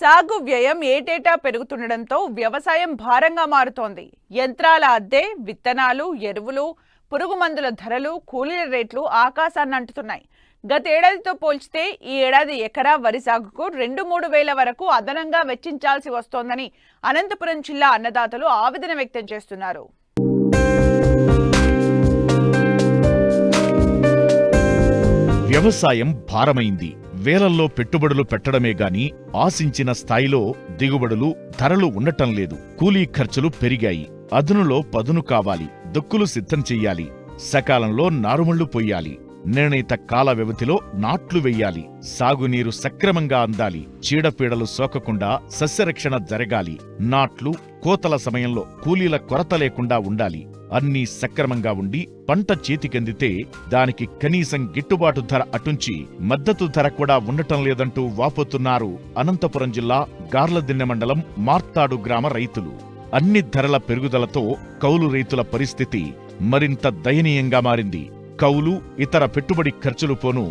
సాగు వ్యయం ఏటేటా పెరుగుతుండటంతో వ్యవసాయం భారంగా మారుతోంది. యంత్రాల అద్దె, విత్తనాలు, ఎరువులు, పురుగు మందుల ధరలు, కూలీల రేట్లు ఆకాశాన్ని అంటుతున్నాయి. గతేడాదితో పోల్చితే ఈ ఏడాది ఎకరా వరి సాగుకు 2-3 వేల వరకు అదనంగా వెచ్చించాల్సి వస్తోందని అనంతపురం జిల్లా అన్నదాతలు ఆవేదన వ్యక్తం చేస్తున్నారు. వ్యవసాయం భారమైంది. వేలల్లో పెట్టుబడులు పెట్టడమే గాని ఆశించిన స్థాయిలో దిగుబడులు, ధరలు ఉండటం లేదు. కూలీ ఖర్చులు పెరిగాయి. అదునులో పదును కావాలి. దుక్కులు సిద్ధం చెయ్యాలి. సకాలంలో నారుమళ్లు పొయ్యాలి. నిర్ణీత కాల వ్యవధిలో నాట్లు వెయ్యాలి. సాగునీరు సక్రమంగా అందాలి. చీడపీడలు సోకకుండా సస్యరక్షణ జరగాలి. నాట్లు, కోతల సమయంలో కూలీల కొరత లేకుండా ఉండాలి. అన్నీ సక్రమంగా ఉండి పంట చేతికందితే దానికి కనీసం గిట్టుబాటు ధర అటుంచి మద్దతు ధర కూడా ఉండటం లేదంటూ వాపోతున్నారు అనంతపురం జిల్లా గార్లదిన్నె మండలం మార్తాడు గ్రామ రైతులు. అన్ని ధరల పెరుగుదలతో కౌలు రైతుల పరిస్థితి మరింత దయనీయంగా మారింది. కౌలు, ఇతర పెట్టుబడి ఖర్చులు పోను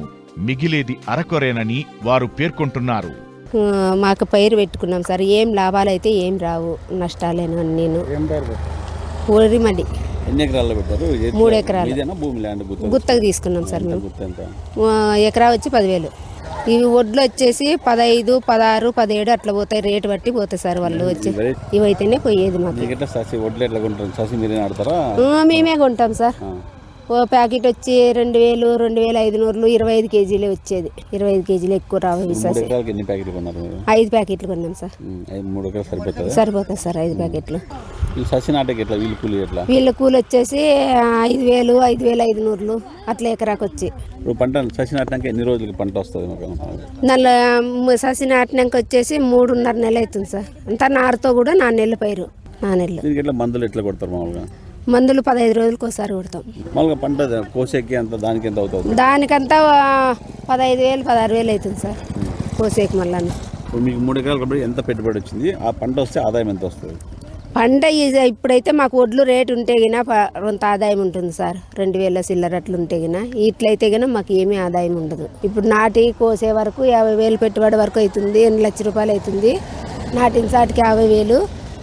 మిగిలేది అరకొరేనని వారు పేర్కొంటున్నారు. మాకు పైరు పెట్టుకున్నాం సార్, ఏం లాభాలైతే ఏం రావు, నష్టాలేను. నేను ఊరిమడి ఎన్ని ఎకరాల్లో పెట్టారు? 3 ఎకరాలు భూమి ల్యాండ్ గుత్తకు తీసుకున్నాం సార్ మేము. ఎకరా వచ్చి 10,000. ఇవి వడ్లు వచ్చేసి 15, 16, 17 అట్లా పోతాయి. రేటు బట్టి పోతాయి సార్ వాళ్ళు వచ్చి. ఇవైతేనే పోయేది మాకు. మేమే కొంటాం సార్. ఓ ప్యాకెట్ వచ్చి 2,000, 2,500, 25 కేజీలే వచ్చేది. 25 కేజీలు ఎక్కువ రావు. 5 ప్యాకెట్లు కొన్నాం సార్. సరిపోతుంది సార్ 5 ప్యాకెట్లు. వీళ్ళ కూలి వచ్చేసి 5,000, 5,500 అట్లా ఎకరాకు వచ్చి. ససి నాటినాక ఎన్ని రోజులకి పంట వస్తుంది? ససి నాటినాక వచ్చేసి 3.5 నెలలు అవుతుంది సార్. అంతా నారుతో కూడా 4 నెలల పైరు. 4 నెలలు. మందులు ఎట్లా కొడతారు మామూలుగా? మందులు 15 రోజులకు ఒకసారి కొడతాం. మామూలుగా పంట కోసేకి అంత దానికి ఎంత అవుతుంది? దానికంతా 15,000, 16,000 అవుతుంది సార్ కోసేకి. మళ్ళీ మీకు 3 ఎకరాలు కాబట్టి ఎంత పెట్టుబడి వచ్చింది? ఆ పంట వస్తే ఆదాయం ఎంత వస్తుంది? పంట ఇప్పుడైతే మాకు వడ్లు రేటు ఉంటే గినా కొంత ఆదాయం ఉంటుంది సార్. 2,000 చిల్లర అట్లు ఉంటే గినా. ఇట్లయితే గినా మాకు ఏమీ ఆదాయం ఉండదు. ఇప్పుడు నాటి కోసే వరకు 50,000 పెట్టుబడి వరకు అవుతుంది. 8 లక్షల రూపాయలు అవుతుంది. నాటిన సాటికి 50,000,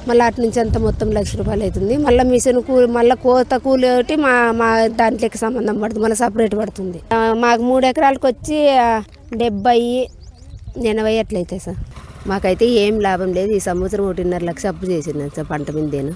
మళ్ళీ అటు నుంచి అంతా మొత్తం 1 లక్ష రూపాయలు అవుతుంది. మళ్ళీ మిషన్ కూలి, మళ్ళీ కోత కూలి ఒకటి మా దాంట్లోకి సంబంధం పడుతుంది. మళ్ళీ సపరేట్ పడుతుంది. మాకు 3 ఎకరాలకు వచ్చి 70, 80 అట్లయితాయి సార్. మాకైతే ఏం లాభం లేదు. ఈ సంవత్సరం 1.5 లక్ష అప్పు చేసింది సార్ పంట మీద.